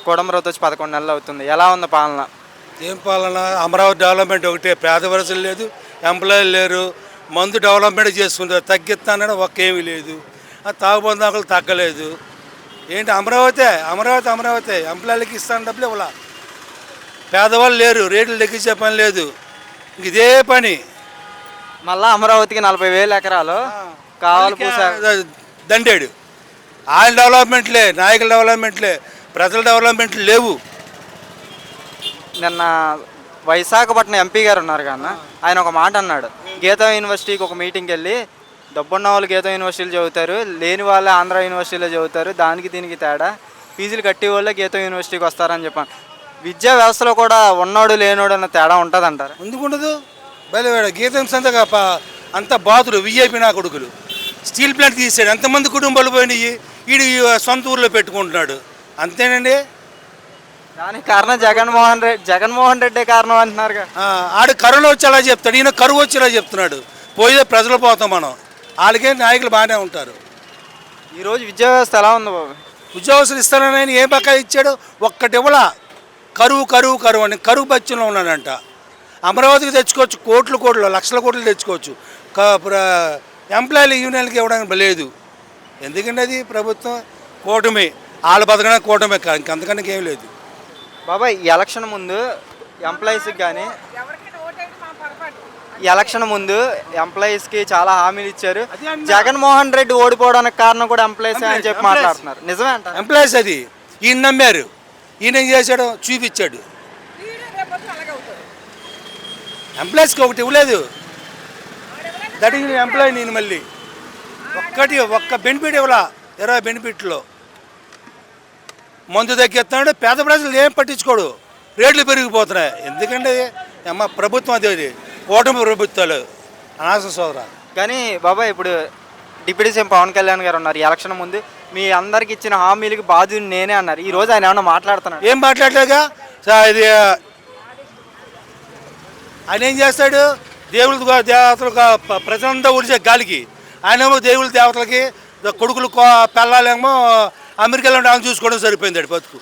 కూటమి వచ్చి 11 నెలలు అవుతుంది. ఎలా ఉంది పాలన? ఏం పాలన? అమరావతి డెవలప్మెంట్ ఒకటే, పేద వరుసలు లేదు, ఎంప్లాయీలు లేరు, మందు డెవలప్మెంట్ చేసుకుంటారు, తగ్గిస్తానని ఒక్కేమీ లేదు, ఆ తాగుబందాకులు తగ్గలేదు. ఏంటి అమరావతి అమరావతి అమరావతి ఎంప్లాయీలకి ఇస్తాను డబ్బులు ఇవ్వాల, పేదవాళ్ళు లేరు, రేట్లు తగ్గించే పని లేదు, ఇదే పని. మళ్ళా అమరావతికి 40,000 ఎకరాలు కావాలి దండేడు. ఆయన డెవలప్మెంట్లే, నాయకుల డెవలప్మెంట్లే, ప్రజల డెవలప్మెంట్లు లేవు. నిన్న విశాఖపట్నం ఎంపీ గారు ఉన్నారు కన్నా, ఆయన ఒక మాట అన్నాడు, గీతా యూనివర్సిటీకి ఒక మీటింగ్కి వెళ్ళి డబ్బున్న వాళ్ళు గీతా యూనివర్సిటీలు చదువుతారు, లేని వాళ్ళు ఆంధ్ర యూనివర్సిటీలో చదువుతారు, దానికి దీనికి తేడా, ఫీజులు కట్టే వాళ్ళే గీతా యూనివర్సిటీకి వస్తారని చెప్పాను. విద్యా వ్యవస్థలో కూడా ఉన్నాడు లేనోడు అన్న తేడా ఉంటుంది అంటారు. ఎందుకుండదు? బయలువేడ గీతం సంతగా అంత బాధుడు విఐపి నా కొడుకులు. స్టీల్ ప్లాంట్ తీసాడు, ఎంతమంది కుటుంబాలు పోయినాయి, వీడు సొంత ఊర్లో పెట్టుకుంటున్నాడు, అంతేనండి. దానికి కారణం జగన్మోహన్ రెడ్డి కారణం అంటున్నారు. ఆడు కరోనా వచ్చేలా చెప్తాడు, ఈయన కరువు వచ్చేలా చెప్తున్నాడు. పోయే ప్రజలు పోతాం మనం, వాళ్ళకే నాయకులు బాగానే ఉంటారు. ఈరోజు విద్యా వ్యవస్థ ఎలా ఉంది బాబు? ఉద్యోగస్తులు ఇస్తానని ఏ బకా ఇచ్చాడు? ఒక్కటి ఇవ్వలా. కరువు కరువు కరువు అని కరువు బచ్చంలో ఉన్నాడంట. అమరావతికి తెచ్చుకోవచ్చు, కోట్లు లక్షల కోట్లు తెచ్చుకోవచ్చు, ఎంప్లాయీలు యూనియన్కి ఇవ్వడానికి లేదు. ఎందుకంటే అది ప్రభుత్వం కూటమి, వాళ్ళ బతకడానికి కూటమే కాదు, ఇంకంతకన్నా ఏం లేదు. బాబాయ్, ఈ ఎలక్షన్ ముందు ఎంప్లాయీస్కి కానీ ఎంప్లాయీస్కి చాలా హామీలు ఇచ్చారు. జగన్మోహన్ రెడ్డి ఓడిపోవడానికి కారణం కూడా ఎంప్లాయీస్ అని చెప్పి మాట్లాడుతున్నారు. నిజమే అంట? ఎంప్లాయీస్ అది ఈయన నమ్మారు, ఈయన ఏం చేశాడు? చూపించాడు. ఎంప్లాయీస్కి ఒకటి ఇవ్వలేదు, దట్ ఈజ్ ఎంప్లాయీ. నేను మళ్ళీ ఒక్క బెనిఫిట్ ఇవ్వలా, 20 బెనిఫిట్లో. మందు తగ్గిస్తున్నాడు, పేద ప్రజలు ఏం పట్టించుకోడు, రేట్లు పెరిగిపోతున్నాయి. ఎందుకంటే అమ్మ ప్రభుత్వం అదే, కూటమి ప్రభుత్వాలు అనాథ సోదరా. కానీ బాబాయ్, ఇప్పుడు డిప్యూటీ సీఎం పవన్ కళ్యాణ్ గారు ఉన్నారు, ఈ ఎలక్షన్ ముందు మీ అందరికి ఇచ్చిన హామీలకి బాధ్యుడు నేనే అన్నారు. ఈ రోజు ఆయన ఏమన్నా మాట్లాడుతున్నాడు? ఏం మాట్లాడలేగా. ఇది ఆయన ఏం చేస్తాడు? దేవుళ్ళ దేవతలకు ప్రజలంతా ఉడిచే గాలికి, ఆయనేమో దేవుళ్ళ దేవతలకి కొడుకులు పెళ్ళాలేమో అమెరికాలో ఆమె చూసుకోవడం సరిపోయింది బతుకు.